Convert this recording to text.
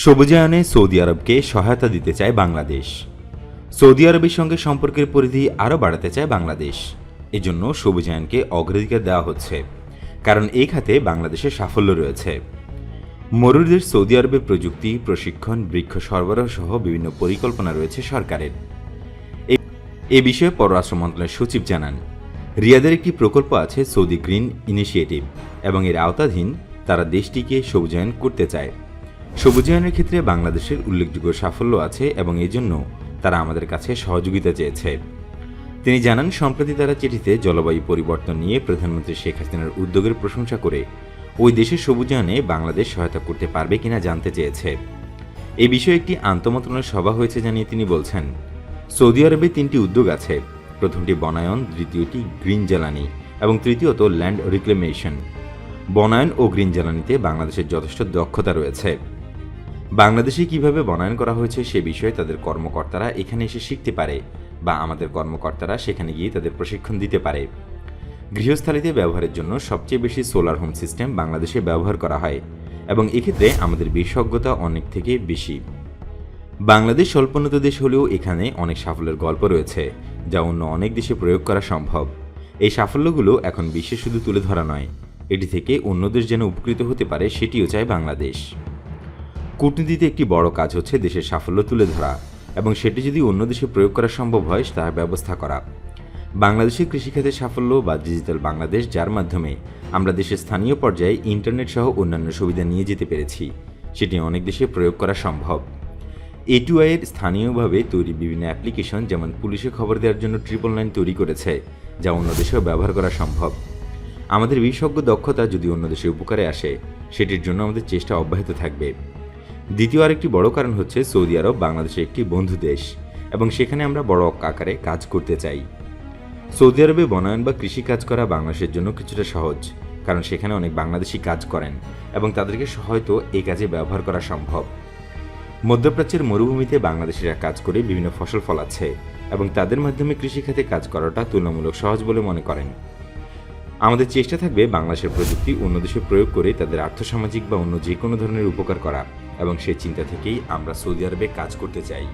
সবুজায়নে Saudi আরবকে সহায়তা দিতে চায় বাংলাদেশ। সৌদি আরবের সঙ্গে সম্পর্কের পরিধি আরও বাড়াতে চায় বাংলাদেশ। এজন্য সবুজায়নকে অগ্রাধিকার দেওয়া হচ্ছে, কারণ এই খাতে বাংলাদেশের সাফল্য রয়েছে। মরুদেশ সৌদি আরবে প্রযুক্তি, প্রশিক্ষণ, বৃক্ষ সরবরাহ সহ বিভিন্ন পরিকল্পনা রয়েছে সরকারের। এ বিষয়ে পররাষ্ট্র মন্ত্রণালয়ের সচিব জানান, রিয়াদের একটি প্রকল্প আছে সৌদি গ্রিন ইনিশিয়েটিভ, এবং এর আওতাধীন তারা দেশটিকে সবুজায়ন করতে চায়। সবুজায়নের ক্ষেত্রে বাংলাদেশের উল্লেখযোগ্য সাফল্য আছে এবং এই জন্য তারা আমাদের কাছে সহযোগিতা চেয়েছে। তিনি জানান, সম্প্রতি তারা চিঠিতে জলবায়ু পরিবর্তন নিয়ে প্রধানমন্ত্রী শেখ হাসিনার উদ্যোগের প্রশংসা করে ওই দেশের সবুজায়নে বাংলাদেশ সহায়তা করতে পারবে কিনা জানতে চেয়েছে। এই বিষয়ে একটি আন্তঃমন্ত্রণালয় সভা হয়েছে জানিয়ে তিনি বলছেন, সৌদি আরবে 3টি উদ্যোগ আছে। প্রথমটি বনায়ন, দ্বিতীয়টি গ্রিন জ্বালানি এবং তৃতীয়ত ল্যান্ড রিক্লেমেশন। বনায়ন ও গ্রিন জ্বালানিতে বাংলাদেশের যথেষ্ট দক্ষতা রয়েছে। বাংলাদেশে কিভাবে বনায়ন করা হয়েছে সে বিষয়ে তাদের কর্মকর্তারা এখানে এসে শিখতে পারে, বা আমাদের কর্মকর্তারা সেখানে গিয়ে তাদের প্রশিক্ষণ দিতে পারে। গৃহস্থালিতে ব্যবহারের জন্য সবচেয়ে বেশি সোলার হোম সিস্টেম বাংলাদেশে ব্যবহার করা হয়, এবং এক্ষেত্রে আমাদের বিশেষজ্ঞতা অনেক থেকে বেশি। বাংলাদেশ স্বল্পোন্নত দেশ হলেও এখানে অনেক সাফল্যের গল্প রয়েছে, যা অন্য অনেক দেশে প্রয়োগ করা সম্ভব। এই সাফল্যগুলো এখন বিশ্বে শুধু তুলে ধরা নয়, এটি থেকে অন্য দেশ যেন উপকৃত হতে পারে সেটিও চায় বাংলাদেশ। কূটনীতিতে একটি বড় কাজ হচ্ছে দেশের সাফল্য তুলে ধরা, এবং সেটি যদি অন্য দেশে প্রয়োগ করা সম্ভব হয় তার ব্যবস্থা করা। বাংলাদেশের কৃষিখাতের সাফল্য বা ডিজিটাল বাংলাদেশ, যার মাধ্যমে আমরা দেশের স্থানীয় পর্যায়ে ইন্টারনেট সহ অন্যান্য সুবিধা নিয়ে যেতে পেরেছি, সেটি অনেক দেশে প্রয়োগ করা সম্ভব। A2I এর স্থানীয়ভাবে তৈরি বিভিন্ন অ্যাপ্লিকেশন, যেমন পুলিশে খবর দেওয়ার জন্য 999 তৈরি করেছে, যা অন্য দেশেও ব্যবহার করা সম্ভব। আমাদের বিশেষজ্ঞ দক্ষতা যদি অন্য দেশে উপকারে আসে, সেটির জন্য আমাদের চেষ্টা অব্যাহত থাকবে। দ্বিতীয় আরেকটি বড় কারণ হচ্ছে সৌদি আরব বাংলাদেশের একটি বন্ধু দেশ, এবং সেখানে আমরা বড় আকারে কাজ করতে চাই। সৌদি আরবে বনায়ন বা কৃষি কাজ করা বাংলাদেশের জন্য কিছুটা সহজ, কারণ সেখানে অনেক বাংলাদেশি কাজ করেন এবং তাদেরকে হয়তো এই কাজে ব্যবহার করা সম্ভব। মধ্যপ্রাচ্যের মরুভূমিতে বাংলাদেশিরা কাজ করে বিভিন্ন ফসল ফলাচ্ছে, এবং তাদের মাধ্যমে কৃষিখাতে কাজ করাটা তুলনামূলক সহজ বলে মনে করেন। আমাদের চেষ্টা থাকবে বাংলাদেশের প্রযুক্তি অন্য দেশে প্রয়োগ করে তাদের আর্থসামাজিক বা অন্য যে কোনো ধরনের উপকার করা, এবং সেই চিন্তা থেকেই আমরা সৌদি আরবে কাজ করতে চাই।